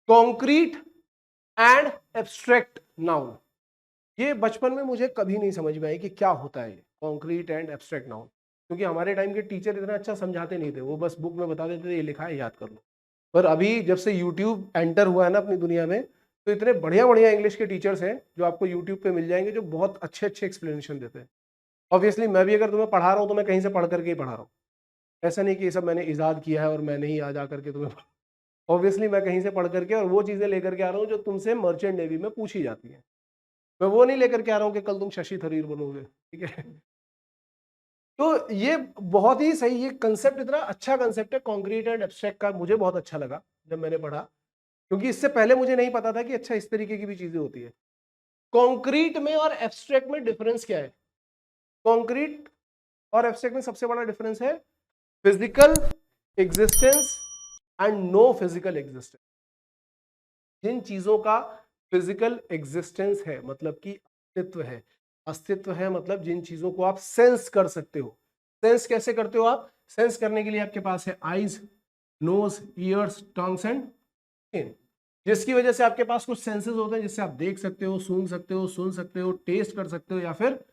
Concrete and abstract noun. ये बचपन में मुझे कभी नहीं समझ में आई कि क्या होता है कॉन्क्रीट एंड एब्स्ट्रैक्ट नाउन, क्योंकि हमारे टाइम के टीचर इतना अच्छा समझाते नहीं थे, वो बस बुक में बता देते थे ये लिखा है याद कर लो। पर अभी जब से यूट्यूब एंटर हुआ है ना अपनी दुनिया में, तो इतने बढ़िया बढ़िया इंग्लिश के टीचर्स हैं जो आपको यूट्यूब पे मिल जाएंगे, जो बहुत अच्छे अच्छे एक्सप्लेनेशन देते हैं। ऑब्वियसली मैं भी अगर तुम्हें पढ़ा रहा हूँ तो मैं कहीं से पढ़ करके ही पढ़ा रहा हूँ, ऐसा नहीं कि ये सब मैंने इजाद किया है और मैंने ही आज आकर के तुम्हें ऑब्वियसली मैं कहीं से पढ़ करके और वो चीजें लेकर के आ रहा हूँ जो तुमसे मर्चेंट नेवी में पूछी जाती है। मैं वो नहीं लेकर के आ रहा हूँ कि कल तुम शशि थरूर बनोगे, ठीक है। तो ये बहुत ही सही, ये कंसेप्ट इतना अच्छा कंसेप्ट है कॉन्क्रीट एंड एब्स्ट्रैक्ट का, मुझे बहुत अच्छा लगा जब मैंने पढ़ा, क्योंकि इससे पहले मुझे नहीं पता था कि अच्छा इस तरीके की भी चीजें होती है। कॉन्क्रीट में और एब्स्ट्रैक्ट में डिफरेंस क्या है? कॉन्क्रीट और एब्स्ट्रैक्ट में सबसे बड़ा डिफरेंस है physical existence and no physical existence. जिन चीजों का फिजिकल एग्जिस्टेंस है, मतलब कि अस्तित्व है, अस्तित्व है मतलब जिन चीजों को आप सेंस कर सकते हो। सेंस कैसे करते हो आप? सेंस करने के लिए आपके पास है eyes, nose, ears, tongues and skin, जिसकी वजह से आपके पास कुछ सेंसेस होते हैं जिससे आप देख सकते हो, सूंघ सकते हो, सुन सकते हो, टेस्ट कर सकते हो या फिर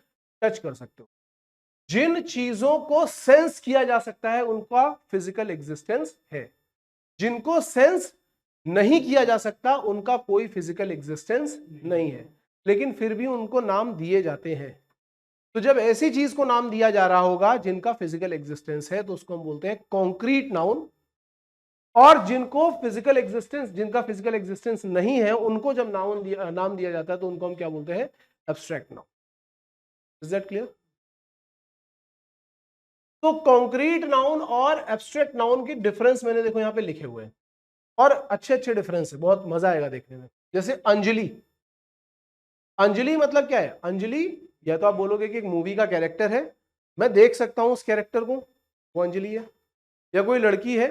टच कर सकते हो। जिन चीजों को सेंस किया जा सकता है उनका फिजिकल एग्जिस्टेंस है, जिनको सेंस नहीं किया जा सकता उनका कोई फिजिकल एग्जिस्टेंस नहीं है, लेकिन फिर भी उनको नाम दिए जाते हैं। तो जब ऐसी चीज को नाम दिया जा रहा होगा जिनका फिजिकल एग्जिस्टेंस है तो उसको हम बोलते हैं कॉन्क्रीट नाउन, और जिनका फिजिकल एग्जिस्टेंस नहीं है उनको जब नाम दिया जाता है तो उनको हम क्या बोलते हैं? Abstract noun. Is that clear? तो कॉन्क्रीट नाउन और एब्स्ट्रैक्ट नाउन की डिफरेंस मैंने देखो यहां पे लिखे हुए हैं, और अच्छे अच्छे डिफरेंस है, बहुत मजा आएगा देखने में। जैसे अंजलि, अंजलि मतलब क्या है? अंजलि या तो आप बोलोगे कि एक मूवी का कैरेक्टर है, मैं देख सकता हूं उस कैरेक्टर को, वो अंजलि है। या कोई लड़की है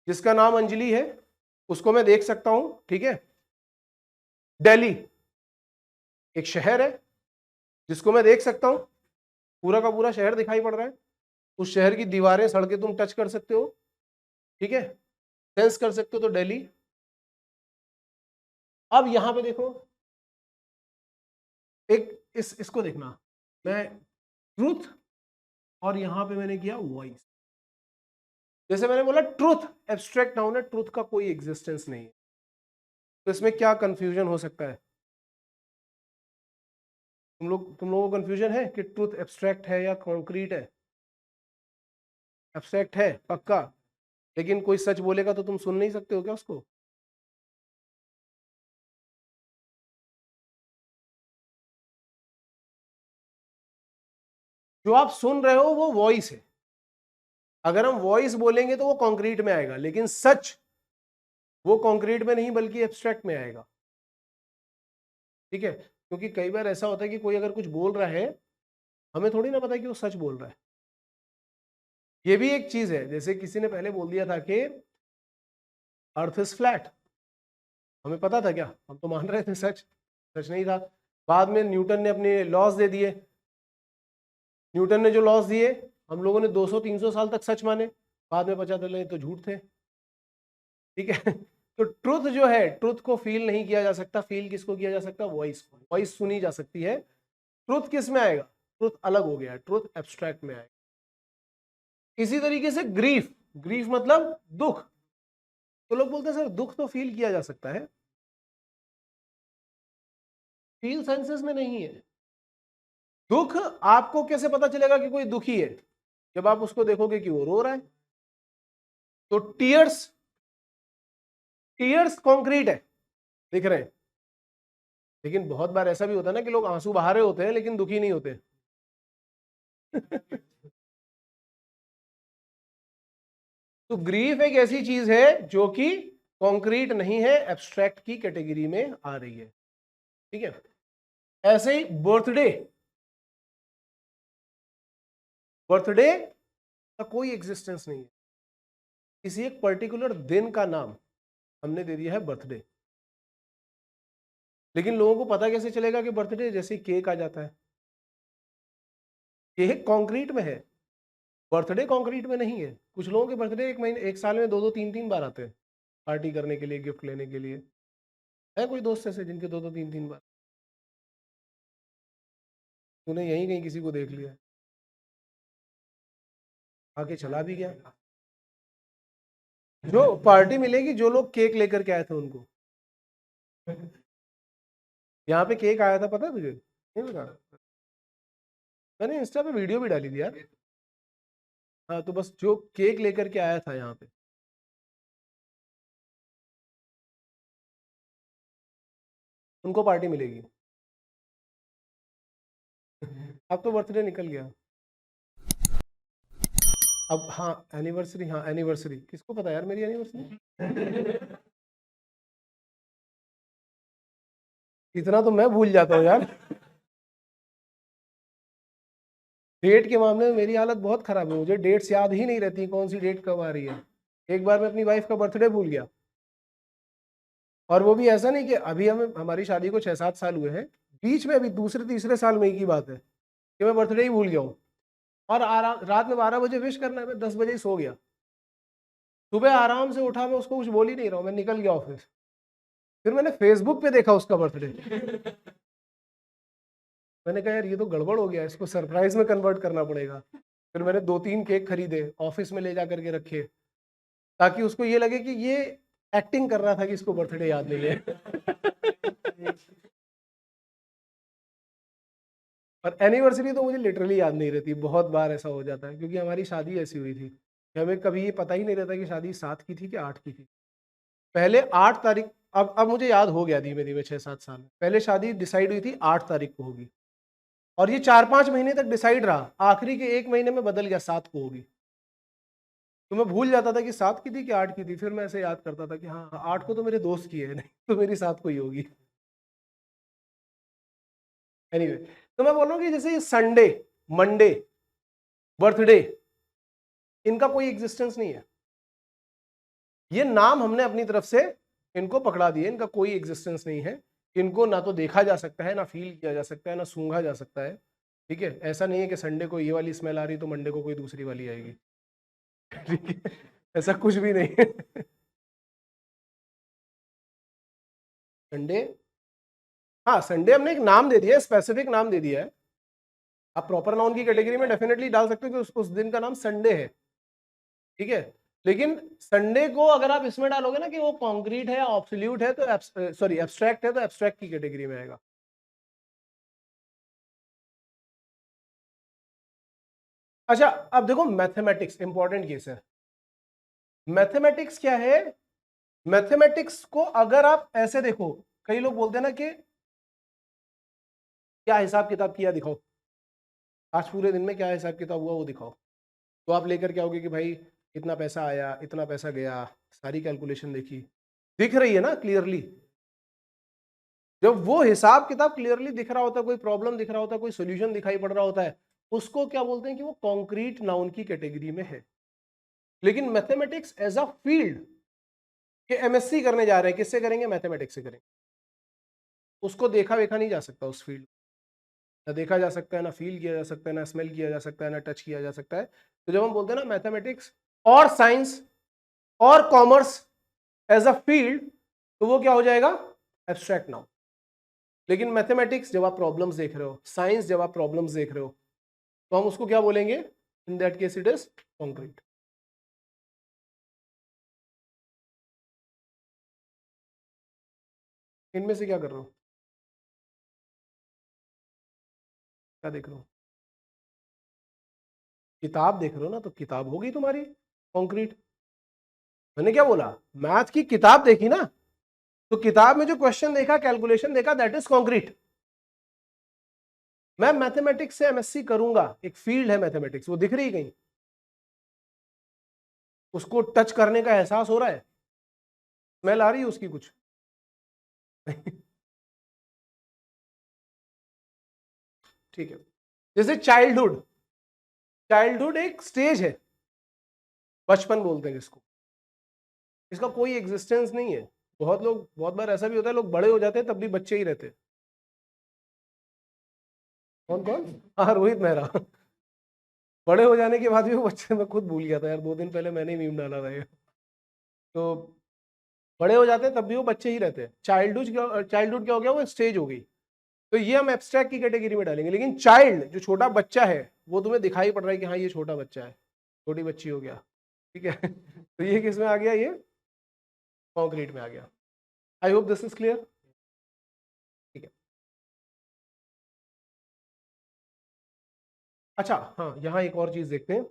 जिसका नाम अंजलि है, उसको मैं देख सकता हूं, ठीक है। दिल्ली एक शहर है जिसको मैं देख सकता हूं, पूरा का पूरा शहर दिखाई पड़ रहा है, उस शहर की दीवारें, सड़कें तुम टच कर सकते हो, ठीक है, सेंस कर सकते हो, तो दिल्ली। अब यहां पे देखो, एक इसको देखना, मैं ट्रूथ और यहां पे मैंने किया वॉइस। जैसे मैंने बोला ट्रूथ एब्स्ट्रैक्ट नाउन है, ट्रूथ का कोई एग्जिस्टेंस नहीं है, तो इसमें क्या कंफ्यूजन हो सकता है? तुम लोगों को कंफ्यूजन है कि ट्रूथ एब्स्ट्रैक्ट है या कॉन्क्रीट है? एब्स्ट्रैक्ट है पक्का, लेकिन कोई सच बोलेगा तो तुम सुन नहीं सकते हो क्या उसको? जो आप सुन रहे हो वो वॉइस है, अगर हम वॉइस बोलेंगे तो वो कॉन्क्रीट में आएगा, लेकिन सच वो कॉन्क्रीट में नहीं बल्कि एब्स्ट्रैक्ट में आएगा, ठीक है। क्योंकि कई बार ऐसा होता है कि कोई अगर कुछ बोल रहा है, हमें थोड़ी ना पता है कि वो सच बोल रहा है। ये भी एक चीज है, जैसे किसी ने पहले बोल दिया था कि अर्थ इज फ्लैट, हमें पता था क्या? हम तो मान रहे थे सच, सच नहीं था। बाद में न्यूटन ने अपने लॉज दे दिए, न्यूटन ने जो लॉज दिए हम लोगों ने 200-300 साल तक सच माने, बाद में पता चला तो झूठ थे, ठीक है। तो ट्रुथ जो है, ट्रुथ को फील नहीं किया जा सकता, फील किसको किया जा सकता? वॉइस को, वॉइस सुनी जा सकती है। ट्रुथ किस में आएगा? ट्रुथ अलग हो गया, ट्रुथ एब्स्ट्रैक्ट में आएगा। इसी तरीके से ग्रीफ, ग्रीफ मतलब दुख, तो लोग बोलते हैं सर दुख तो फील किया जा सकता है, फील सेंसेस में नहीं है। दुख आपको कैसे पता चलेगा कि कोई दुखी है? जब आप उसको देखोगे कि वो रो रहा है। तो टीयर्स, टीयर्स कॉन्क्रीट है, दिख रहे हैं, लेकिन बहुत बार ऐसा भी होता है ना कि लोग आंसू बहा रहे होते हैं लेकिन दुखी नहीं होते। तो ग्रीफ एक ऐसी चीज है जो कि कॉन्क्रीट नहीं है, एब्स्ट्रैक्ट की कैटेगरी में आ रही है, ठीक है। ऐसे ही बर्थडे, बर्थडे का कोई एग्जिस्टेंस नहीं है, किसी एक पर्टिकुलर दिन का नाम हमने दे दिया है बर्थडे, लेकिन लोगों को पता कैसे चलेगा कि बर्थडे? जैसे केक आ जाता है, केक कॉन्क्रीट में है, बर्थडे कॉन्क्रीट में नहीं है। कुछ लोगों के बर्थडे एक महीने, एक साल में 2-2 3-3 बार आते हैं, पार्टी करने के लिए, गिफ्ट लेने के लिए? है कोई दोस्त ऐसे जिनके 2-2 3-3 बार? तूने यहीं कहीं किसी को देख लिया, आके चला भी गया? जो पार्टी मिलेगी जो लोग केक लेकर के आए थे उनको। यहाँ पे केक आया था, पता है तुझे? नहीं पता? मैंने इंस्टा पे वीडियो भी डाली थी यार। हाँ, तो बस जो केक लेकर के आया था यहाँ पे, उनको पार्टी मिलेगी। अब तो बर्थडे निकल गया। अब हाँ एनिवर्सरी, हाँ एनिवर्सरी किसको पता यार मेरी एनिवर्सरी? इतना तो मैं भूल जाता हूँ यार। डेट के मामले में मेरी हालत बहुत खराब है, मुझे डेट्स याद ही नहीं रहती कौन सी डेट कब आ रही है। एक बार मैं अपनी वाइफ का बर्थडे भूल गया, और वो भी ऐसा नहीं कि अभी हमारी शादी को 6-7 साल हुए हैं, बीच में अभी दूसरे तीसरे साल में की बात है कि मैं बर्थडे ही भूल गया हूँ। और रात में 12 बजे विश करना है, मैं 10 बजे ही सो गया। सुबह आराम से उठा, मैं उसको कुछ बोल ही नहीं रहा हूँ, मैं निकल गया ऑफिस। फिर मैंने फेसबुक पे देखा उसका बर्थडे। मैंने कहा यार ये तो गड़बड़ हो गया, इसको सरप्राइज में कन्वर्ट करना पड़ेगा। फिर मैंने 2-3 केक खरीदे, ऑफिस में ले जा करके रखे, ताकि उसको ये लगे कि ये एक्टिंग कर रहा था कि इसको बर्थडे याद नहीं है। और एनिवर्सरी तो मुझे लिटरली याद नहीं रहती, बहुत बार ऐसा हो जाता है, क्योंकि हमारी शादी ऐसी हुई थी कि हमें कभी ये पता ही नहीं रहता कि शादी 7 की थी कि 8 की थी। पहले 8 तारीख, अब मुझे याद हो गया धीमे धीमे 6-7 साल में। पहले शादी डिसाइड हुई थी 8 तारीख को होगी, और ये 4-5 महीने तक डिसाइड रहा, आखिरी के 1 महीने में बदल गया 7 को होगी। तो मैं भूल जाता था कि 7 की थी कि 8 की थी, फिर मैं ऐसे याद करता था कि हाँ 8 को तो मेरे दोस्त की है, नहीं तो मेरी 7 को ही होगी। एनीवे, तो मैं बोल रहा हूँ कि जैसे ये संडे, मंडे, बर्थडे, इनका कोई एग्जिस्टेंस नहीं है। ये नाम हमने अपनी तरफ से इनको पकड़ा दिए, इनका कोई एग्जिस्टेंस नहीं है। इनको ना तो देखा जा सकता है, ना फील किया जा सकता है, ना सूंघा जा सकता है। ठीक है, ऐसा नहीं है कि संडे को ये वाली स्मेल आ रही तो मंडे को कोई दूसरी वाली आएगी। ठीक है, ऐसा कुछ भी नहीं है। संडे, हाँ संडे हमने एक नाम दे दिया है, स्पेसिफिक नाम दे दिया है। आप प्रॉपर नाउन की कैटेगरी में डेफिनेटली डाल सकते हो कि उस दिन का नाम संडे है। ठीक है, लेकिन संडे को अगर आप इसमें डालोगे ना कि वो कॉन्क्रीट है या ऑब्सोल्यूट है, तो सॉरी एब्स्ट्रैक्ट है, तो एब्स्ट्रैक्ट की कैटेगरी में आएगा। अच्छा, अब देखो मैथमेटिक्स इंपॉर्टेंट केस है। मैथमेटिक्स क्या है? मैथमेटिक्स को अगर आप ऐसे देखो, कई लोग बोलते हैं ना कि क्या हिसाब किताब किया दिखाओ, आज पूरे दिन में क्या हिसाब किताब हुआ वो दिखाओ। तो आप लेकर के आओगे कि भाई इतना पैसा आया, इतना पैसा गया, सारी कैलकुलेशन देखी, दिख रही है ना क्लियरली। जब वो हिसाब किताब क्लियरली दिख रहा होता है, कोई प्रॉब्लम दिख रहा होता है, कोई सोल्यूशन दिखाई पड़ रहा होता है, उसको क्या बोलते हैं कि वो कॉन्क्रीट नाउन की कैटेगरी में है। लेकिन मैथमेटिक्स एज अ फील्ड, कि एमएससी करने जा रहे हैं, किससे करेंगे? मैथमेटिक्स से करेंगे। उसको देखा वेखा नहीं जा सकता, उस फील्ड ना देखा जा सकता है, ना फील किया जा सकता है, ना स्मेल किया जा सकता है, ना टच किया जा सकता है। तो जब हम बोलते हैं ना मैथमेटिक्स और साइंस और कॉमर्स एज अ फील्ड, तो वो क्या हो जाएगा? Abstract noun. लेकिन मैथमेटिक्स जब आप प्रॉब्लम्स देख रहे हो, साइंस जब आप प्रॉब्लम्स देख रहे हो, तो हम उसको क्या बोलेंगे? In that case it is concrete. इनमें से क्या कर रहे हो? क्या देख रहे हो? किताब देख रहे हो ना, तो किताब होगी तुम्हारी कॉन्क्रीट। मैंने क्या बोला? मैथ की किताब देखी ना, तो किताब में जो क्वेश्चन देखा, कैलकुलेशन देखा, दैट इज कॉन्क्रीट। मैं मैथमेटिक्स से एमएससी करूंगा, एक फील्ड है मैथमेटिक्स, वो दिख रही कहीं? उसको टच करने का एहसास हो रहा है? स्मेल आ रही है उसकी कुछ? ठीक है, जैसे चाइल्डहुड, चाइल्डहुड एक स्टेज है, बचपन बोलते हैं जिसको, इसका कोई एग्जिस्टेंस नहीं है। बहुत लोग, बहुत बार ऐसा भी होता है, लोग बड़े हो जाते हैं तब भी बच्चे ही रहते हैं। कौन कौन? हाँ, रोहित मेहरा। बड़े हो जाने के बाद भी वो बच्चे, मैं खुद भूल गया था यार, 2 दिन पहले मैंने मीम डाला था ये। तो बड़े हो जाते हैं तब भी वो बच्चे ही रहते हैं। चाइल्डहुड क्या हो गया, वो स्टेज हो गई। तो ये हम एब्स्ट्रैक्ट की कैटेगरी में डालेंगे। लेकिन चाइल्ड जो छोटा बच्चा है वो तुम्हें दिखाई पड़ रहा है कि हाँ ये छोटा बच्चा है, छोटी बच्ची हो गया, ठीक है। तो ये किस में आ गया, ये कॉन्क्रीट में आ गया। I hope this is clear, ठीक है। अच्छा हाँ, यहाँ एक और चीज देखते हैं।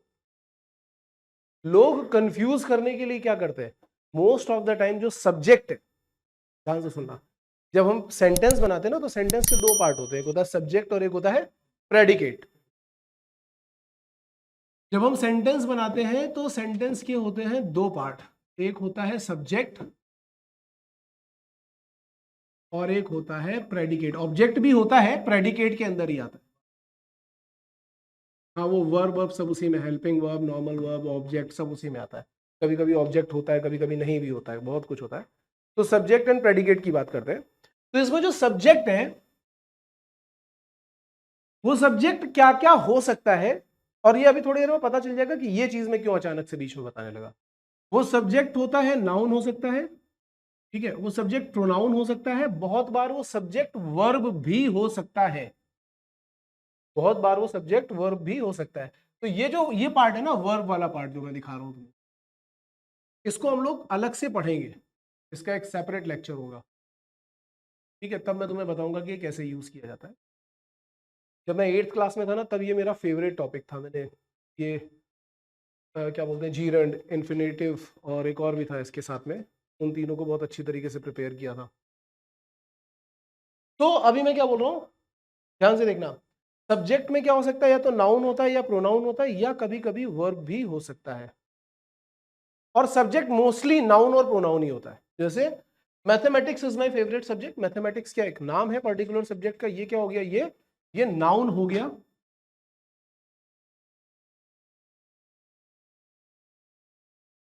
लोग कंफ्यूज करने के लिए क्या करते हैं, मोस्ट ऑफ द टाइम जो सब्जेक्ट है, ध्यान से सुनना, जब हम सेंटेंस बनाते हैं ना तो सेंटेंस के दो पार्ट होते हैं, एक होता है सब्जेक्ट और एक होता है प्रेडिकेट। जब हम सेंटेंस बनाते हैं तो सेंटेंस के होते हैं दो पार्ट, एक होता है सब्जेक्ट और एक होता है प्रेडिकेट। ऑब्जेक्ट भी होता है, प्रेडिकेट के अंदर ही आता है। हाँ वो वर्ब वर्ब सब उसी में, helping verb, normal verb, object सब उसी में आता है। कभी कभी ऑब्जेक्ट होता है, कभी कभी नहीं भी होता है, बहुत कुछ होता है। तो सब्जेक्ट एंड प्रेडिकेट की बात करते हैं। तो इसमें जो सब्जेक्ट है वो सब्जेक्ट क्या क्या हो सकता है, और ये अभी थोड़ी देर में पता चल जाएगा कि ये चीज मैं क्यों अचानक से बीच में बताने लगा। वो सब्जेक्ट होता है, नाउन हो सकता है, ठीक है, वो सब्जेक्ट प्रोनाउन हो सकता है, बहुत बार वो सब्जेक्ट वर्ब भी हो सकता है, बहुत बार वो सब्जेक्ट वर्ब भी हो सकता है। तो ये जो ये पार्ट है ना, वर्ब वाला पार्ट जो मैं दिखा रहा हूं तुम्हें, इसको हम लोग अलग से पढ़ेंगे, इसका एक सेपरेट लेक्चर होगा, ठीक है। तब मैं तुम्हें बताऊंगा कि ये कैसे यूज किया जाता है। जब मैं 8th क्लास में था ना, तब ये मेरा फेवरेट टॉपिक था। मैंने ये क्या बोलते हैं, जीरंड, इन्फिनेटिव और एक और भी था इसके साथ में, उन तीनों को बहुत अच्छी तरीके से प्रिपेयर किया था। तो अभी मैं क्या बोल रहा हूँ, ध्यान से देखना। सब्जेक्ट में क्या हो सकता है, या तो नाउन होता है या प्रोनाउन होता है, या कभी कभी वर्ब भी हो सकता है। और सब्जेक्ट मोस्टली नाउन और प्रोनाउन ही होता है। जैसे mathematics is my favourite subject. Mathematics क्या एक नाम है पर्टिकुलर सब्जेक्ट का, ये क्या हो गया, ये नाउन हो गया,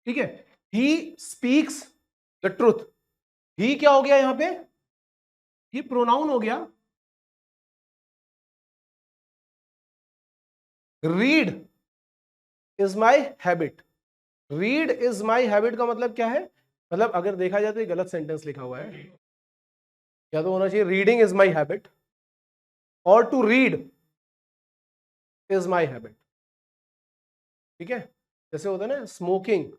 ठीक है। ही स्पीक्स द ट्रुथ, ही क्या हो गया यहां पे, ये प्रोनाउन हो गया। Read is my habit, read is my habit का मतलब क्या है, मतलब अगर देखा जाए तो ये गलत सेंटेंस लिखा हुआ है, या तो होना चाहिए रीडिंग इज माई हैबिट और to read is my habit, ठीक है। जैसे होता है ना, smoking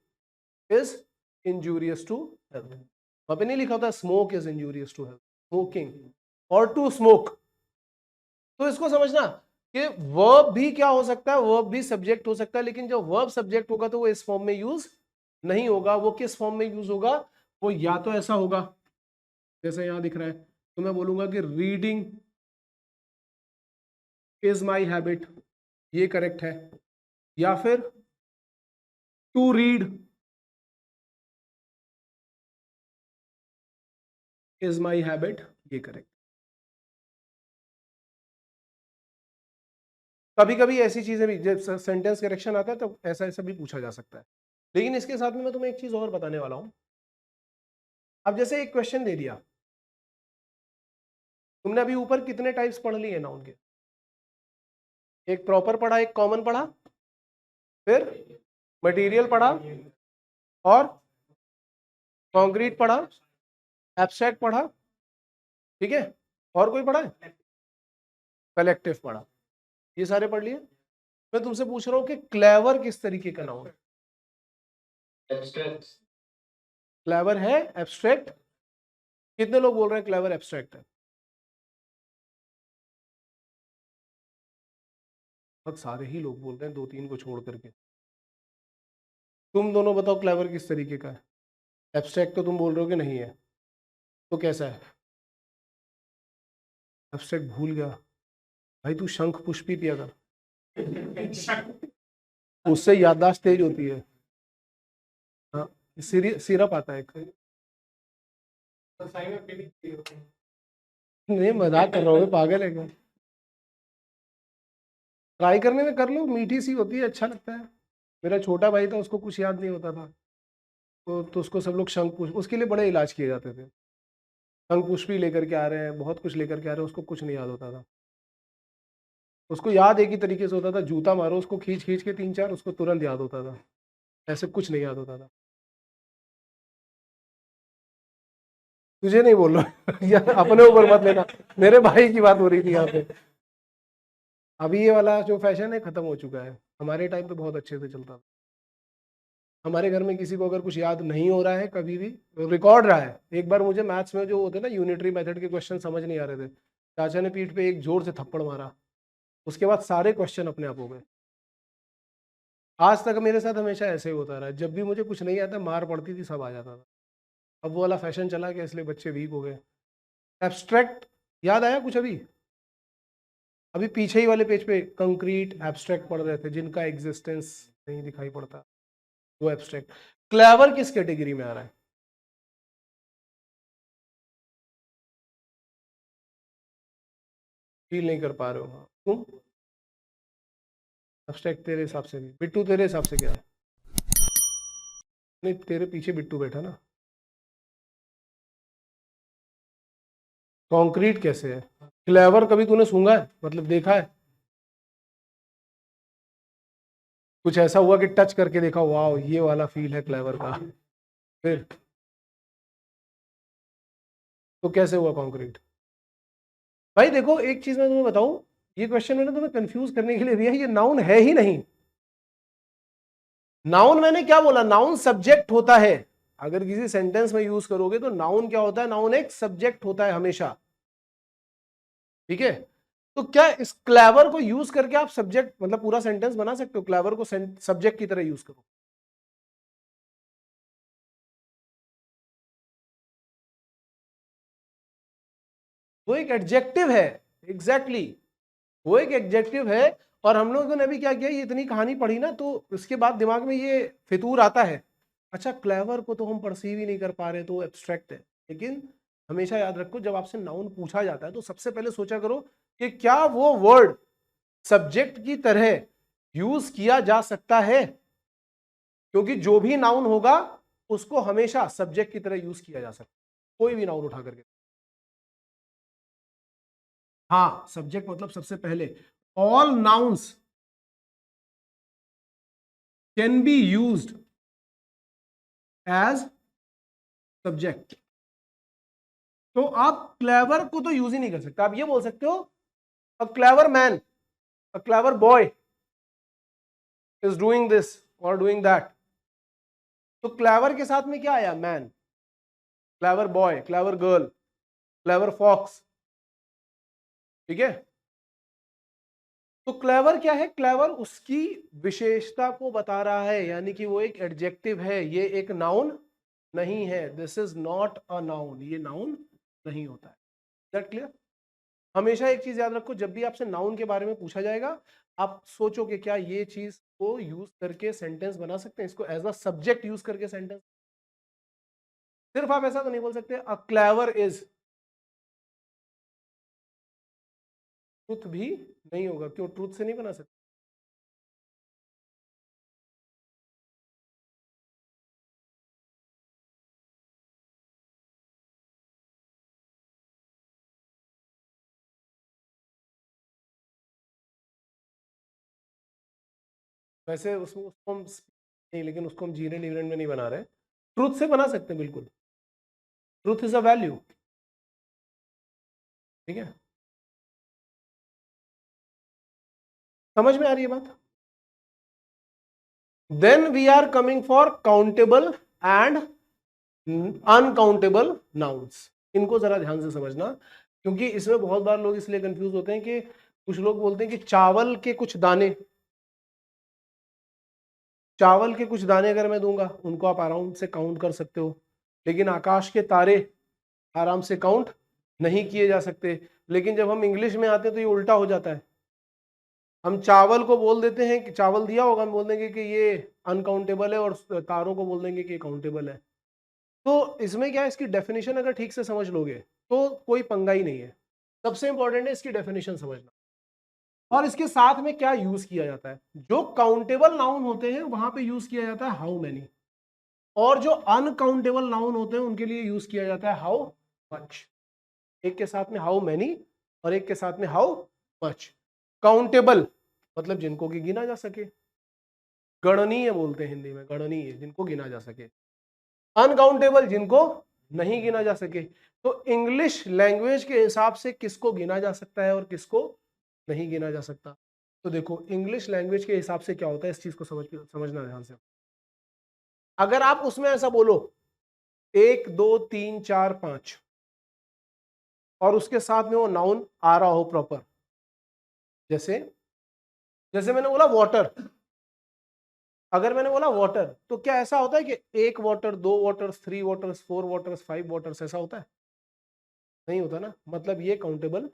is injurious to health, वहां पे नहीं लिखा होता smoke is injurious to health, smoking और टू स्मोक। तो इसको समझना कि वर्ब भी क्या हो सकता है, वर्ब भी सब्जेक्ट हो सकता है, लेकिन जब वर्ब सब्जेक्ट होगा तो वो इस फॉर्म में यूज नहीं होगा। वो किस फॉर्म में यूज होगा, वो या तो ऐसा होगा जैसे यहां दिख रहा है, तो मैं बोलूंगा कि रीडिंग इज माई हैबिट, ये करेक्ट है, या फिर to read is my habit, ये करेक्ट। कभी कभी ऐसी चीजें भी, जब सेंटेंस करेक्शन आता है तो ऐसा ऐसा भी पूछा जा सकता है। लेकिन इसके साथ में मैं तुम्हें एक चीज और बताने वाला हूं। अब जैसे एक क्वेश्चन दे दिया, तुमने अभी ऊपर कितने टाइप्स पढ़ लिए नाउन के, एक प्रॉपर पढ़ा, एक कॉमन पढ़ा, फिर मटेरियल पढ़ा, और कॉन्क्रीट पढ़ा, एब्स्ट्रैक्ट पढ़ा, ठीक है, और कोई पढ़ा है, कलेक्टिव पढ़ा, ये सारे पढ़ लिए। मैं तुमसे पूछ रहा हूं कि क्लेवर किस तरीके का नाउन है, क्लेवर है एब्स्ट्रैक्ट, कितने लोग बोल रहे हैं क्लेवर एब्स्ट्रैक्ट है, बहुत सारे ही लोग बोल रहे हैं, दो तीन को छोड़ करके। तुम दोनों बताओ क्लेवर किस तरीके का है, एब्स्ट्रैक्ट तो तुम बोल रहे हो कि नहीं है, तो कैसा है, एब्स्ट्रैक्ट भूल गया, भाई तू शंख पुष्प ही पिया कर, उससे याददाश्त तेज होती है। हाँ, सिरप आता है एक। नहीं मजाक कर रहा हूँ, पागल है क्या, ट्राई करने में कर लो, मीठी सी होती है, अच्छा लगता है। मेरा छोटा भाई था, उसको कुछ याद नहीं होता था, तो उसको सब लोग शंख पुष्प, उसके लिए बड़े इलाज किए जाते थे, शंख पुष्प ही लेकर के आ रहे हैं, बहुत कुछ लेकर के आ रहे हैं, उसको कुछ नहीं याद होता था। उसको याद एक ही तरीके से होता था, जूता मारो उसको खींच खींच के तीन चार, उसको तुरंत याद होता था, ऐसे कुछ नहीं याद होता था। तुझे नहीं बोल रहा यार, अपने ऊपर मत लेना, मेरे भाई की बात हो रही थी यहाँ पे। अभी ये वाला जो फैशन है खत्म हो चुका है, हमारे टाइम पे बहुत अच्छे से चलता था। हमारे घर में किसी को अगर कुछ याद नहीं हो रहा है कभी भी, रिकॉर्ड रहा है। एक बार मुझे मैथ्स में जो होते ना यूनिटरी मेथड के क्वेश्चन समझ नहीं आ रहे थे, चाचा ने पीठ पे एक जोर से थप्पड़ मारा, उसके बाद सारे क्वेश्चन अपने आप हो गए। आज तक मेरे साथ हमेशा ऐसे ही होता रहा, जब भी मुझे कुछ नहीं आता मार पड़ती थी, सब आ जाता था। अब वो वाला फैशन चला गया, इसलिए बच्चे वीक हो गए। एब्स्ट्रैक्ट याद आया कुछ? अभी अभी पीछे ही वाले पेज पे कंक्रीट एब्स्ट्रैक्ट पढ़ रहे थे, जिनका एग्जिस्टेंस नहीं दिखाई पड़ता, वो एब्स्ट्रैक्ट। क्लेवर किस कैटेगरी में आ रहा है? फील नहीं कर पा रहे हो? तुम एब्स्ट्रैक्ट तेरे हिसाब से नहीं। बिट्टू तेरे हिसाब से क्या है? नहीं, तेरे पीछे बिट्टू बैठा ना। कंक्रीट कैसे है? क्लेवर कभी तूने सूंघा है, मतलब देखा है? कुछ ऐसा हुआ कि टच करके देखा, वाह ये वाला फील है क्लेवर का? फिर तो कैसे हुआ कंक्रीट? भाई देखो, एक चीज मैं तुम्हें बताऊं, ये क्वेश्चन मैंने तुम्हें कंफ्यूज करने के लिए दिया है, ये नाउन है ही नहीं। नाउन मैंने क्या बोला? नाउन सब्जेक्ट होता है। अगर किसी सेंटेंस में यूज करोगे तो नाउन क्या होता है? नाउन एक सब्जेक्ट होता है हमेशा, ठीक है? तो क्या इस क्लेवर को यूज करके आप सब्जेक्ट मतलब पूरा सेंटेंस बना सकते हो? क्लेवर को सब्जेक्ट की तरह यूज करो। वो एक एडजेक्टिव है, एग्जैक्टली exactly, वो एक एडजेक्टिव है। और हम लोगों ने अभी क्या किया, ये इतनी कहानी पढ़ी ना, तो उसके बाद दिमाग में ये फितूर आता है, अच्छा क्लेवर को तो हम परसीव ही नहीं कर पा रहे, तो एब्स्ट्रैक्ट है। लेकिन हमेशा याद रखो, जब आपसे नाउन पूछा जाता है तो सबसे पहले सोचा करो कि क्या वो वर्ड सब्जेक्ट की तरह यूज किया जा सकता है, क्योंकि जो भी नाउन होगा उसको हमेशा सब्जेक्ट की तरह यूज किया जा सकता है, कोई भी नाउन उठा करके। हाँ, सब्जेक्ट मतलब सबसे पहले all nouns can be used as subject. तो आप क्लेवर को तो यूज ही नहीं कर सकते। आप ये बोल सकते हो a clever man, a clever boy is doing this और डूइंग दैट। तो क्लेवर के साथ में क्या आया? Man, clever boy, clever girl, clever fox, ठीक है? तो क्लेवर क्या है? क्लेवर उसकी विशेषता को बता रहा है, यानी कि वो एक एडजेक्टिव है, ये एक नाउन नहीं है। This is not a noun, ये नाउन नहीं होता है। That clear? हमेशा एक चीज याद रखो, जब भी आपसे नाउन के बारे में पूछा जाएगा, आप सोचो कि क्या ये चीज को यूज करके सेंटेंस बना सकते हैं, इसको एज अ सब्जेक्ट यूज करके सेंटेंस। सिर्फ आप ऐसा तो नहीं बोल सकते अ क्लेवर इज, ट्रुथ भी नहीं होगा। क्यों? ट्रुथ से नहीं बना सकते? वैसे उसको हम नहीं, लेकिन उसको हम जीरो डिविडेंड में नहीं बना रहे, ट्रुथ से बना सकते हैं बिल्कुल। ट्रुथ इज अ वैल्यू, ठीक है? समझ में आ रही है बात? Then we are coming for countable and uncountable nouns. इनको जरा ध्यान से समझना, क्योंकि इसमें बहुत बार लोग इसलिए कंफ्यूज होते हैं कि कुछ लोग बोलते हैं कि चावल के कुछ दाने, चावल के कुछ दाने अगर मैं दूंगा उनको आप आराम से काउंट कर सकते हो, लेकिन आकाश के तारे आराम से काउंट नहीं किए जा सकते। लेकिन जब हम इंग्लिश में आते हैं तो ये उल्टा हो जाता है। हम चावल को बोल देते हैं कि चावल दिया होगा, हम बोल देंगे कि ये अनकाउंटेबल है, और तारों को बोल देंगे कि काउंटेबल है। तो इसमें क्या है, इसकी डेफिनेशन अगर ठीक से समझ लोगे तो कोई पंगा ही नहीं है। सबसे इंपॉर्टेंट है इसकी डेफिनेशन समझना, और इसके साथ में क्या यूज किया जाता है। जो काउंटेबल नाउन होते हैं वहां पे यूज किया जाता है हाउ मेनी, और जो अनकाउंटेबल नाउन होते हैं उनके लिए यूज किया जाता है हाउ मच। एक के साथ में हाउ मेनी और एक के साथ में हाउ मच। काउंटेबल मतलब जिनको कि गिना जा सके, गणनीय बोलते हैं हिंदी में, गणनीय जिनको गिना जा सके। अनकाउंटेबल जिनको नहीं गिना जा सके। तो इंग्लिश लैंग्वेज के हिसाब से किसको गिना जा सकता है और किसको नहीं गिना जा सकता। तो देखो इंग्लिश लैंग्वेज के हिसाब से क्या होता है, इस चीज को समझना ध्यान से। अगर आप उसमें ऐसा बोलो 1 2 3 4 5 और उसके साथ में वो नाउन आ रहा हो प्रॉपर, जैसे जैसे मैंने बोला वाटर, अगर मैंने बोला वाटर तो क्या ऐसा होता है कि 1 water 2 waters 3 waters 4 waters 5 waters ऐसा होता है? नहीं होता ना, मतलब ये काउंटेबल।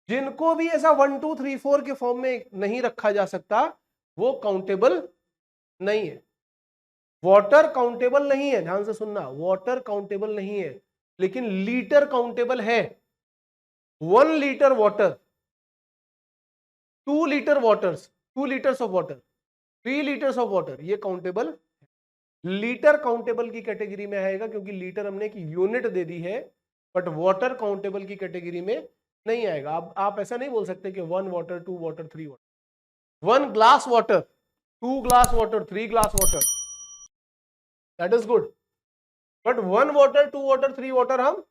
जिनको भी ऐसा 1 2 3 4 के फॉर्म में नहीं रखा जा सकता वो काउंटेबल नहीं है। वाटर काउंटेबल नहीं है, ध्यान से सुनना, वाटर काउंटेबल नहीं है, लेकिन लीटर काउंटेबल है। 1 litre water, 2 litre waters, 2 litres of water, 3 litres of water, ये काउंटेबल। लीटर काउंटेबल की कैटेगरी में आएगा क्योंकि लीटर हमने एक यूनिट दे दी है, बट वाटर काउंटेबल की कैटेगरी में नहीं आएगा। आप ऐसा नहीं बोल सकते कि 1 water 2 water 3 water, 1 glass water 2 glass water 3 glass water, that is good, but 1 water 2 water 3 water हम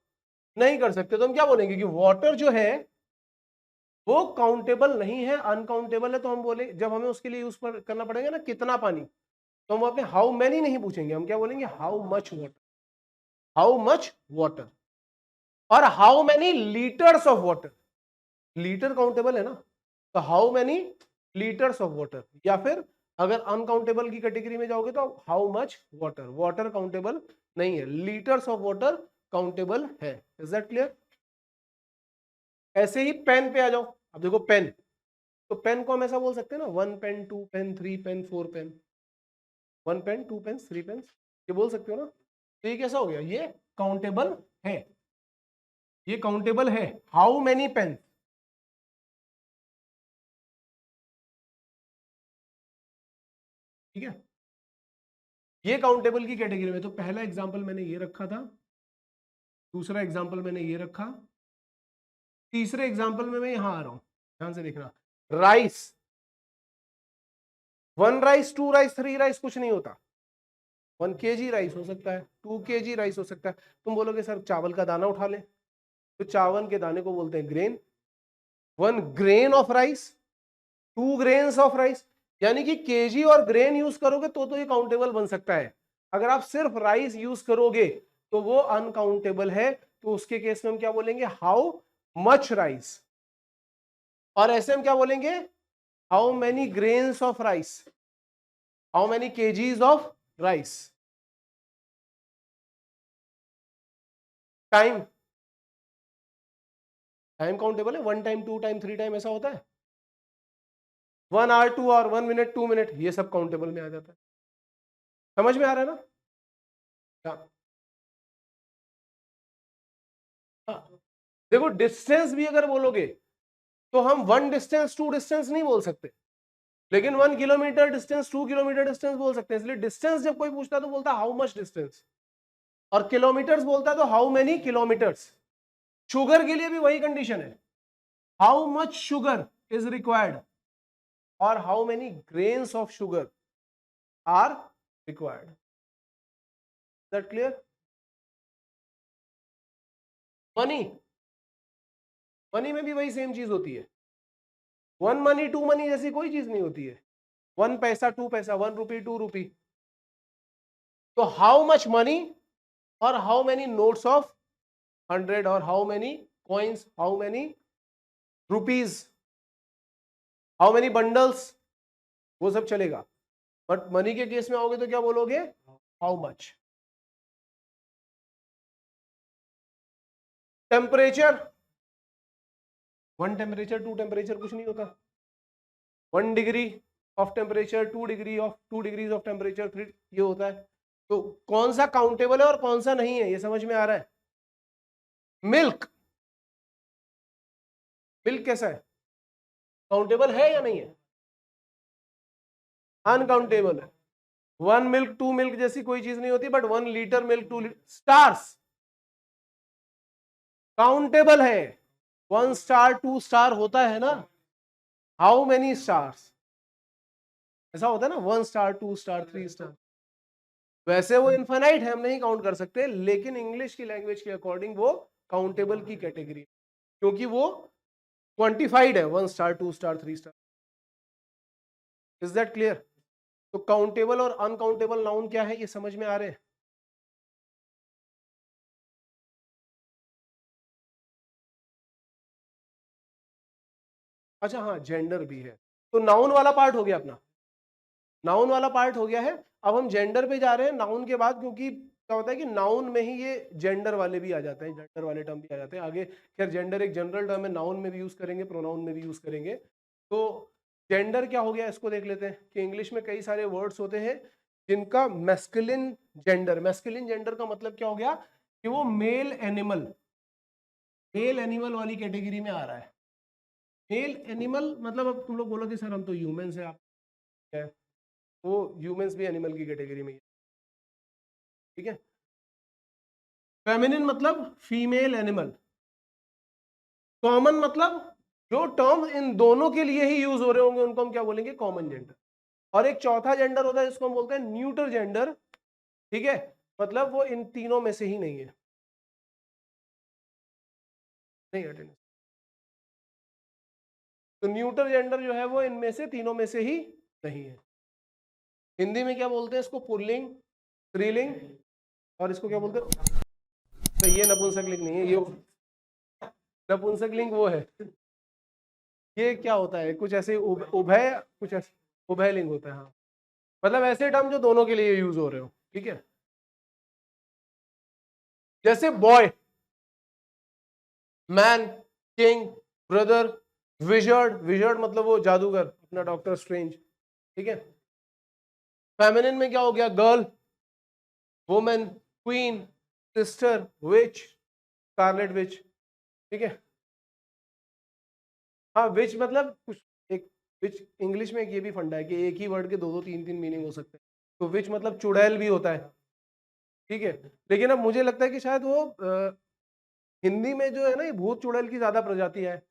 नहीं कर सकते। तो हम क्या बोलेंगे कि वाटर जो है वो काउंटेबल नहीं है, अनकाउंटेबल है। तो हम बोले जब हमें उसके लिए यूज करना पड़ेगा ना कितना पानी, तो हम अपने हाउ मैनी नहीं पूछेंगे, हम क्या बोलेंगे how much water, how much water. और how many litres of water, litre countable है ना, तो how many litres of water. या फिर अगर अनकाउंटेबल की कैटेगरी में जाओगे तो how much water, water countable नहीं है, लीटर्स ऑफ वाटर काउंटेबल है। Is that clear? ऐसे ही पेन पे आ जाओ। अब देखो पेन, तो पेन को हम ऐसा बोल सकते हैं ना 1 pen 2 pen 3 pen 4 pen, 1 pen 2 pen 3 pen, ये बोल सकते हो ना। तो ये कैसा हो गया, ये काउंटेबल है, ये काउंटेबल है। हाउ मेनी पेन, ठीक है, ये काउंटेबल की कैटेगरी में। तो पहला एग्जांपल मैंने ये रखा था, दूसरा एग्जांपल मैंने ये रखा, तीसरे एग्जांपल में मैं यहां आ रहा हूं, ध्यान से देखना। राइस, 1 राइस 2 राइस 3 राइस कुछ नहीं होता, 1 केजी राइस हो सकता है, 2 केजी राइस हो सकता है। तुम बोलोगे सर चावल का दाना उठा ले, तो चावल के दाने को बोलते हैं grain. 1 grain of rice, 2 grains of rice, यानी कि केजी और ग्रेन यूज करोगे तो ये काउंटेबल बन सकता है। अगर आप सिर्फ राइस यूज करोगे तो वो अनकाउंटेबल है। तो उसके केस में हम क्या बोलेंगे, हाउ मच राइस। और ऐसे हम क्या बोलेंगे, how many grains of rice, how many KGs of rice. Time, time countable है, 1 टाइम 2 टाइम 3 टाइम ऐसा होता है। 1 आवर 2 आवर 1 मिनट 2 मिनट, ये सब काउंटेबल में आ जाता है। समझ में आ रहा है ना? हाँ। हाँ। देखो डिस्टेंस भी अगर बोलोगे तो हम 1 डिस्टेंस 2 डिस्टेंस नहीं बोल सकते, लेकिन 1 किलोमीटर डिस्टेंस 2 किलोमीटर डिस्टेंस बोल सकते हैं। इसलिए डिस्टेंस जब कोई पूछता है तो बोलता है हाउ मच डिस्टेंस, और किलोमीटर्स बोलता है तो हाउ मेनी किलोमीटर्स। शुगर के लिए भी वही कंडीशन है, how much sugar is required और how many grains of sugar are required. That clear? Money, money में भी वही सेम चीज होती है। 1 मनी 2 मनी जैसी कोई चीज नहीं होती है। 1 पैसा 2 पैसा, 1 रुपी 2 रुपी। तो हाउ मच मनी और हाउ मेनी नोट्स ऑफ 100 और how many coins, how many rupees, how many bundles, वो सब चलेगा। बट मनी के केस में आओगे तो क्या बोलोगे, how much. Temperature, 1 temperature 2 temperature कुछ नहीं होता। 1 degree of temperature 2 degree of 2 degrees of temperature 3, ये होता है। तो कौन सा काउंटेबल है और कौन सा नहीं है, ये समझ में आ रहा है? मिल्क, मिल्क कैसा है, काउंटेबल है या नहीं है? अनकाउंटेबल है। 1 मिल्क 2 मिल्क जैसी कोई चीज नहीं होती, but 1 litre milk 2 litre. Stars countable है, 1 स्टार 2 स्टार होता है ना। हाउ मेनी स्टार्स, ऐसा होता है ना, 1 स्टार 2 स्टार 3 स्टार। वैसे वो इनफाइनाइट है, हम नहीं काउंट कर सकते, लेकिन इंग्लिश की लैंग्वेज के अकॉर्डिंग वो काउंटेबल की कैटेगरी, क्योंकि वो क्वांटिफाइड है, 1 star 2 star 3 star. Is that clear? तो काउंटेबल और अनकाउंटेबल नाउन क्या है, ये समझ में आ रहे हैं? अच्छा हाँ, जेंडर भी है। तो नाउन वाला पार्ट हो गया अपना, नाउन वाला पार्ट हो गया है। अब हम जेंडर पे जा रहे हैं नाउन के बाद, क्योंकि क्या होता है कि नाउन में ही ये जेंडर वाले भी आ जाते हैं, जेंडर वाले टर्म भी आ जाते हैं आगे। खैर जेंडर एक जनरल टर्म है, नाउन में भी यूज करेंगे, प्रोनाउन में भी यूज करेंगे। तो जेंडर क्या हो गया, इसको देख लेते हैं कि इंग्लिश में कई सारे वर्ड्स होते हैं जिनका मैस्कुलिन जेंडर, मैस्कुलिन जेंडर का मतलब क्या हो गया कि वो मेल एनिमल वाली कैटेगरी में आ रहा है। मेल एनिमल मतलब, अब तुम लोग बोलो कि सर हम तो ह्यूमंस है, आप है, वो ह्यूमंस भी एनिमल की कैटेगरी में ही है, ठीक है। फेमिनिन मतलब फीमेल एनिमल। कॉमन मतलब जो टर्म इन दोनों के लिए ही यूज हो रहे होंगे उनको हम क्या बोलेंगे, कॉमन जेंडर। और एक चौथा जेंडर होता है जिसको हम बोलते हैं न्यूटर जेंडर, ठीक है, मतलब वो इन तीनों में से ही नहीं है। नहीं अटेंडेंस, तो न्यूटर जेंडर जो है वो इनमें से तीनों में से ही नहीं है। हिंदी में क्या बोलते हैं इसको, पुल्लिंग, स्त्रीलिंग, और इसको क्या बोलते हैं, तो ये नपुंसकलिंग नहीं है, ये नपुंसकलिंग वो है, ये क्या होता है कुछ ऐसे उभय, कुछ ऐसे उभयलिंग होता है, हाँ। मतलब ऐसे टर्म जो दोनों के लिए यूज हो रहे हो, ठीक है। जैसे boy, man, king, brother, wizard, wizard मतलब वो जादूगर अपना डॉक्टर स्ट्रेंज, ठीक है। फेमिनिन में क्या हो गया, गर्ल, वुमेन, क्वीन, सिस्टर, विच, स्कारलेट विच, ठीक है। हाँ विच मतलब कुछ एक, विच इंग्लिश में एक ये भी फंडा है कि एक ही वर्ड के दो दो तीन तीन मीनिंग हो सकते हैं। तो विच मतलब चुड़ैल भी होता है, ठीक है। लेकिन अब मुझे लगता है कि शायद वो हिंदी में जो है ना, ये भूत चुड़ैल की ज्यादा प्रजाति है,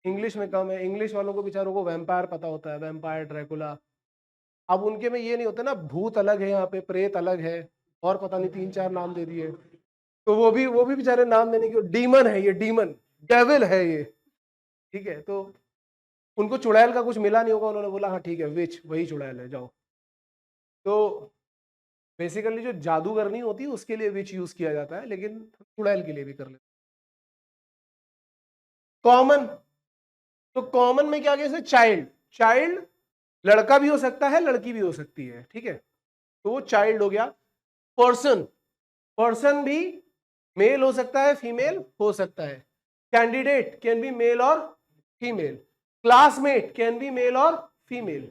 इंग्लिश में कम है। इंग्लिश वालों को बेचारों को वैम्पायर पता होता है, वैम्पायर, ड्रैकुला। अब उनके में ये नहीं होता ना, भूत अलग है, यहाँ पे प्रेत अलग है, और पता नहीं तीन चार नाम दे दिए। तो वो भी बेचारे नाम देने की, डीमन है ये, डीमन, डेविल है ये, ठीक है। तो उनको चुड़ैल का कुछ मिला नहीं होगा, उन्होंने बोला हाँ ठीक है विच वही चुड़ैल है, जाओ। तो बेसिकली जो जादूगरनी होती है उसके लिए विच यूज किया जाता है, लेकिन चुड़ैल के लिए भी कर लेते। कॉमन, तो कॉमन में क्या गया, जैसे चाइल्ड, चाइल्ड लड़का भी हो सकता है, लड़की भी हो सकती है, ठीक है। तो वो चाइल्ड हो गया। पर्सन, पर्सन भी मेल हो सकता है, फीमेल हो सकता है। कैंडिडेट कैन बी मेल और female. Classmate can be male और female.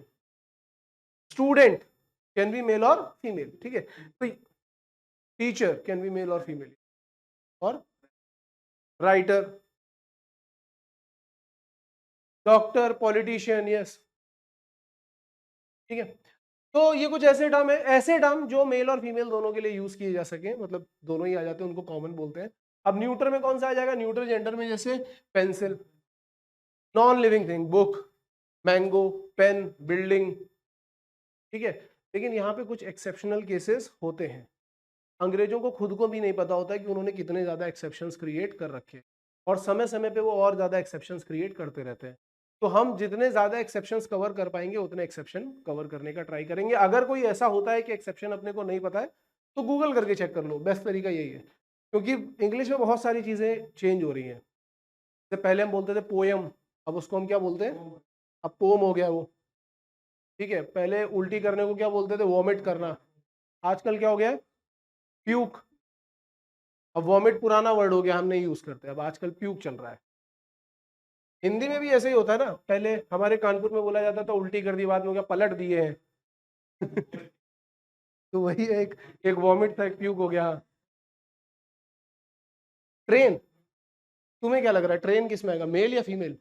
Student can be male और फीमेल, ठीक है। तो टीचर कैन बी मेल और फीमेल, और राइटर, डॉक्टर, पॉलिटिशियन, यस, ठीक है। तो ये कुछ ऐसे टर्म है, ऐसे टर्म जो मेल और फीमेल दोनों के लिए यूज किए जा सके, मतलब दोनों ही आ जाते हैं, उनको कॉमन बोलते हैं। अब न्यूट्रल में कौन सा आ जाएगा, न्यूट्रल जेंडर में जैसे pencil, non living thing, book, mango, pen, building, ठीक है। लेकिन यहाँ पे कुछ एक्सेप्शनल केसेस होते हैं। अंग्रेजों को खुद को भी नहीं पता होता है कि उन्होंने कितने ज्यादा एक्सेप्शंस क्रिएट कर रखे हैं, और समय समय पे वो और ज्यादा एक्सेप्शंस क्रिएट करते रहते हैं। तो हम जितने ज्यादा एक्सेप्शंस कवर कर पाएंगे उतने एक्सेप्शन कवर करने का ट्राई करेंगे। अगर कोई ऐसा होता है कि एक्सेप्शन अपने को नहीं पता है, तो गूगल करके चेक कर लो, बेस्ट तरीका यही है। क्योंकि इंग्लिश में बहुत सारी चीजें चेंज हो रही हैं। जैसे पहले हम बोलते थे पोयम, अब उसको हम क्या बोलते हैं, अब पोम हो गया वो, ठीक है। पहले उल्टी करने को क्या बोलते थे, वॉमिट करना, आजकल क्या हो गया है, प्यूक। अब वॉमिट पुराना वर्ड हो गया, हम नहीं यूज करते, अब आजकल प्यूक चल रहा है। हिंदी में भी ऐसे ही होता है ना, पहले हमारे कानपुर में बोला जाता था उल्टी कर दी, बाद में हो गया पलट दिए हैं। तो वही एक वॉमिट था, एक प्यूक हो गया। ट्रेन, तुम्हें क्या लग रहा है ट्रेन किस में आएगा, मेल या फीमेल?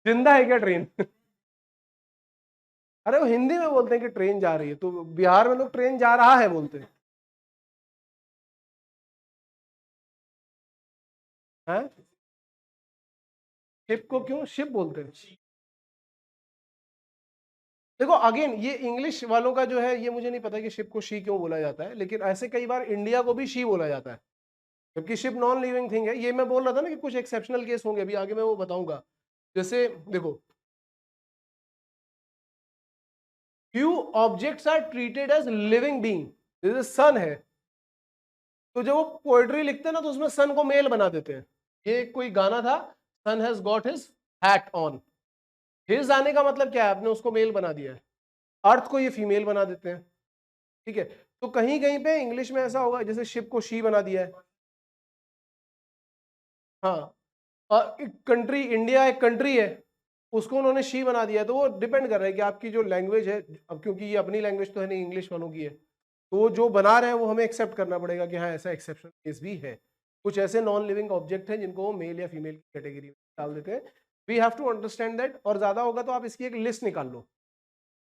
जिंदा है क्या ट्रेन? अरे वो हिंदी में बोलते हैं कि ट्रेन जा रही है, तो बिहार में लोग ट्रेन जा रहा है बोलते हैं। हैं? शिप को क्यों शिप बोलते हैं? देखो अगेन ये इंग्लिश वालों का जो है ये मुझे नहीं पता कि शिप को शी क्यों बोला जाता है, लेकिन ऐसे कई बार इंडिया को भी शी बोला जाता है, जबकि शिप नॉन लिविंग थिंग है। ये मैं बोल रहा था ना कि कुछ एक्सेप्शनल केस होंगे, अभी आगे मैं वो बताऊंगा। जैसे देखो, few objects are treated as living being, जैसे सन है, तो जब वो पोएट्री लिखते हैं ना तो उसमें सन को मेल बना देते हैं। ये कोई गाना था, sun has got his hat on, his आने का मतलब क्या है, आपने उसको मेल बना दिया है। अर्थ को ये फीमेल बना देते हैं, ठीक है। तो कहीं कहीं पे इंग्लिश में ऐसा होगा, जैसे शिप को शी बना दिया है। हाँ, और एक कंट्री, इंडिया एक कंट्री है, उसको उन्होंने शी बना दिया है। तो वो डिपेंड कर रहा है कि आपकी जो लैंग्वेज है, अब क्योंकि ये अपनी लैंग्वेज तो है नहीं, इंग्लिश वालों की है, तो वो जो बना रहे हैं वो हमें एक्सेप्ट करना पड़ेगा कि हाँ ऐसा एक्सेप्शन केस भी है। कुछ ऐसे नॉन लिविंग ऑब्जेक्ट हैं जिनको वो मेल या फीमेल की कैटेगरी में डाल देते हैं। We have to understand that. और ज्यादा होगा तो आप इसकी एक लिस्ट निकाल लो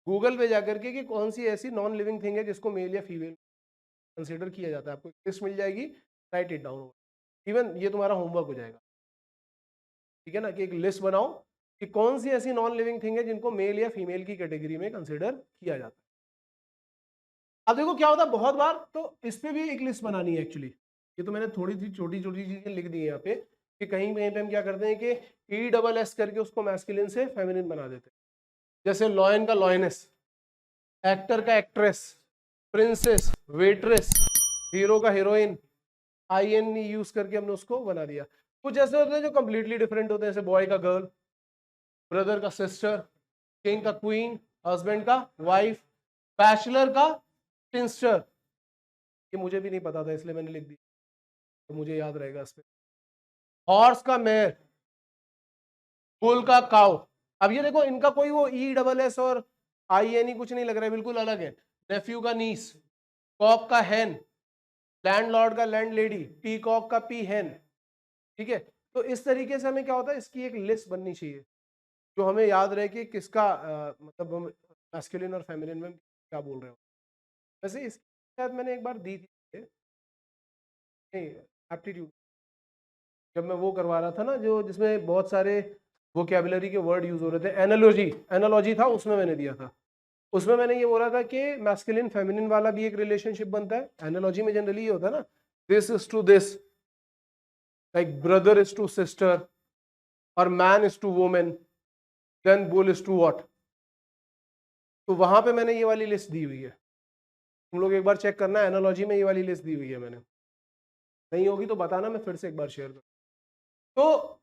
गूगल पे जाकर के कि कौन सी ऐसी नॉन लिविंग थिंग है जिसको मेल या फीमेल कंसिडर किया जाता है। आपको एक लिस्ट मिल जाएगी, राइट इट डाउन। इवन ये तुम्हारा होमवर्क हो जाएगा, ठीक है ना, कि एक लिस्ट बनाओ कि कौन सी ऐसी नॉन लिविंग थिंग है जिनको मेल या फीमेल की कैटेगरी में कंसिडर किया जाता है। अब देखो क्या होता है, बहुत बार तो इस पे भी एक लिस्ट बनानी है एक्चुअली। ये तो मैंने थोड़ी सी छोटी छोटी चीजें लिख दी है यहाँ पे, कि कहीं कहीं पे हम क्या करते हैं कि ई डबल एस करके उसको मैस्कुलिन से फेमिनिन बना देते हैं। जैसे लॉयन का लॉयनेस, एक्टर का एक्ट्रेस, प्रिंसेस वेट्रेस, हीरो का हीरोइन, आई एन यूज करके हमने उसको बना दिया। कुछ ऐसे होते हैं जो कंप्लीटली डिफरेंट होते हैं, जैसे बॉय का गर्ल, ब्रदर का सिस्टर, किंग का क्वीन, हस्बैंड का वाइफ, बैचलर का टिंस्टर। ये मुझे भी नहीं पता था इसलिए मैंने लिख दिया, तो मुझे याद रहेगा इस पे। हॉर्स का मेयर, बुल का काउ। अब ये देखो इनका कोई वो ई डबल एस और आई एन ई कुछ नहीं लग रहा है, बिल्कुल अलग है। नेफ्यू का नीस, कॉक का हैन, लैंडलॉर्ड का लैंड लेडी, पीकॉक का पी हैन, ठीक है। तो इस तरीके से हमें क्या होता है, इसकी एक लिस्ट बननी चाहिए जो हमें याद रहे कि किसका मतलब हम मैस्कुलिन और फेमिनिन में क्या बोल रहे हो। वैसे इसके शायद मैंने एक बार दी थी, नहीं, एप्टीट्यूड, जब मैं वो करवा रहा था ना जो जिसमें बहुत सारे वोकैबुलरी के वर्ड यूज हो रहे थे, एनालॉजी, एनालॉजी था उसमें मैंने दिया था। उसमें मैंने ये बोला था कि मैस्कुलिन फेमिनिन वाला भी एक रिलेशनशिप बनता है। एनालॉजी में जनरली ये होता है ना, this is to this, like brother is to sister, और man is to women, then bull is to what. तो वहां पे मैंने ये वाली लिस्ट दी हुई है, तुम लोग एक बार चेक करना, एनालॉजी में ये वाली लिस्ट दी हुई है मैंने। नहीं होगी तो बताना, मैं फिर से एक बार शेयर करूँ। तो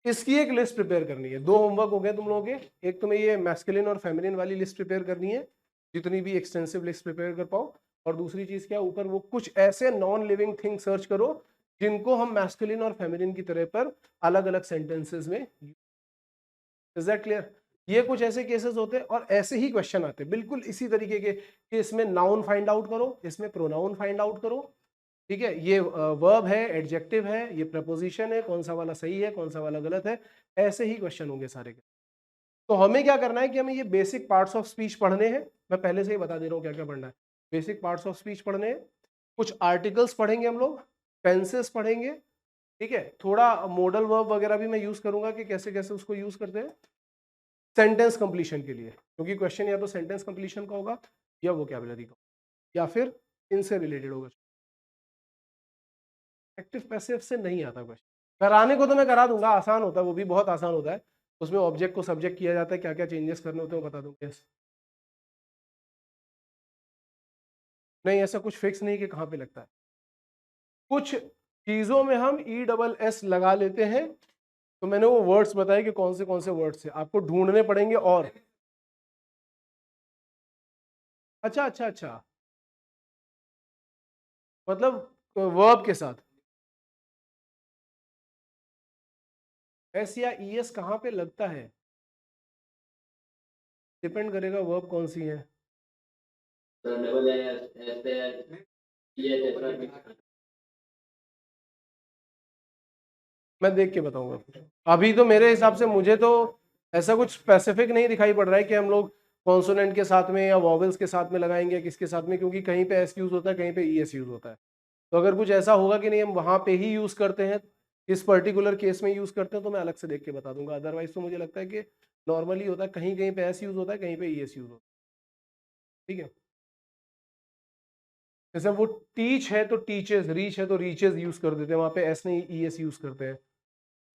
इसकी एक लिस्ट प्रिपेयर करनी है। दो होमवर्क हो गए तुम लोगों के, एक तुम्हें ये मैस्कुलिन और फेमिनिन वाली लिस्ट प्रिपेयर करनी है, जितनी भी एक्सटेंसिव लिस्ट प्रिपेयर कर पाओ। और दूसरी चीज क्या, ऊपर वो कुछ ऐसे नॉन लिविंग थिंग सर्च करो जिनको हम मैस्कुलिन और फेमिनिन की तरह पर अलग अलग सेंटेंसेस में। Is that clear? ये कुछ ऐसे केसेस होते हैं और ऐसे ही क्वेश्चन आते हैं बिल्कुल इसी तरीके के, कि इसमें नाउन फाइंड आउट करो, इसमें प्रोनाउन फाइंड आउट करो, ठीक है, ये वर्ब है, एडजेक्टिव है, ये प्रपोजिशन है, कौन सा वाला सही है कौन सा वाला गलत है। ऐसे ही क्वेश्चन होंगे सारे के। तो हमें क्या करना है कि हमें ये बेसिक पार्ट्स ऑफ स्पीच पढ़ने हैं। मैं पहले से ही बता दे रहा हूँ क्या क्या पढ़ना है। बेसिक पार्ट्स ऑफ स्पीच पढ़ने हैं, कुछ आर्टिकल्स पढ़ेंगे हम लोग, टेंसेस पढ़ेंगे, ठीक है, थोड़ा मॉडल वर्ब वगैरह भी मैं यूज करूंगा कि कैसे कैसे उसको यूज करते हैं सेंटेंस कंप्लीशन के लिए, क्योंकि क्वेश्चन या तो सेंटेंस कंप्लीशन का होगा या वोकैबुलरी का, या फिर इनसे रिलेटेड होगा। एक्टिव पैसिव से नहीं आता क्वेश्चन, कराने को तो मैं करा दूंगा, आसान होता है, वो भी बहुत आसान होता है। उसमें ऑब्जेक्ट को सब्जेक्ट किया जाता है, क्या क्या चेंजेस करने होते हैं वो बता दूंगा। यस, नहीं ऐसा कुछ फिक्स नहीं कि कहाँ पे लगता है। कुछ चीजों में हम ई डबल एस लगा लेते हैं, तो मैंने वो वर्ड्स बताए कि कौन से वर्ड्स है आपको ढूंढने पड़ेंगे। और अच्छा अच्छा अच्छा, मतलब वर्ब के साथ एस या ई एस कहाँ पे लगता है, डिपेंड करेगा वर्ब कौन सी है। मैं देख के बताऊंगा। अभी तो मेरे हिसाब से मुझे तो ऐसा कुछ स्पेसिफिक नहीं दिखाई पड़ रहा है कि हम लोग कॉन्सोनेंट के साथ में या वॉवेल्स के साथ में लगाएंगे, किसके साथ में, क्योंकि कहीं पे एस यूज होता है कहीं पे ई एस यूज होता है। तो अगर कुछ ऐसा होगा कि नहीं हम वहां पे ही यूज करते हैं, इस पर्टिकुलर केस में यूज करते हैं, तो मैं अलग से देख के बता दूंगा। अदरवाइज तो मुझे लगता है कि नॉर्मली होता है, कहीं कहीं पे एस यूज होता है कहीं पे ई एस यूज होता है। ठीक है, जैसे वो टीच है तो टीचेस, रीच है तो रीचेस यूज कर देते हैं, वहां पे एस नहीं ई एस यूज करते हैं।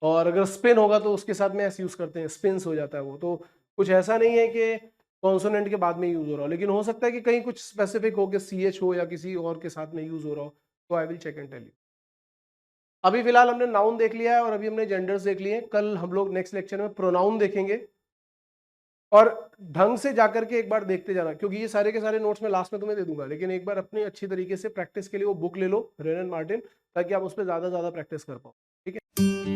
और अगर स्पिन होगा तो उसके साथ में एस यूज करते हैं, स्पिन्स हो जाता है वो। तो कुछ ऐसा नहीं है कि कॉन्सोनेंट के बाद में यूज हो रहा हो, लेकिन हो सकता है कि कहीं कुछ स्पेसिफिक हो कि सी एच हो या किसी और के साथ में यूज हो रहा हो, तो I will check and tell you. अभी फिलहाल हमने नाउन देख लिया है और अभी हमने जेंडर्स देख लिए हैं। कल हम लोग नेक्स्ट लेक्चर में प्रोनाउन देखेंगे, और ढंग से जाकर के एक बार देखते जाना, क्योंकि ये सारे के सारे नोट्स मैं लास्ट में तुम्हें दे दूंगा, लेकिन एक बार अपनी अच्छी तरीके से प्रैक्टिस के लिए वो बुक ले लो रेन एंड मार्टिन, ताकि आप उस पर ज्यादा प्रैक्टिस कर पाओ। ठीक है।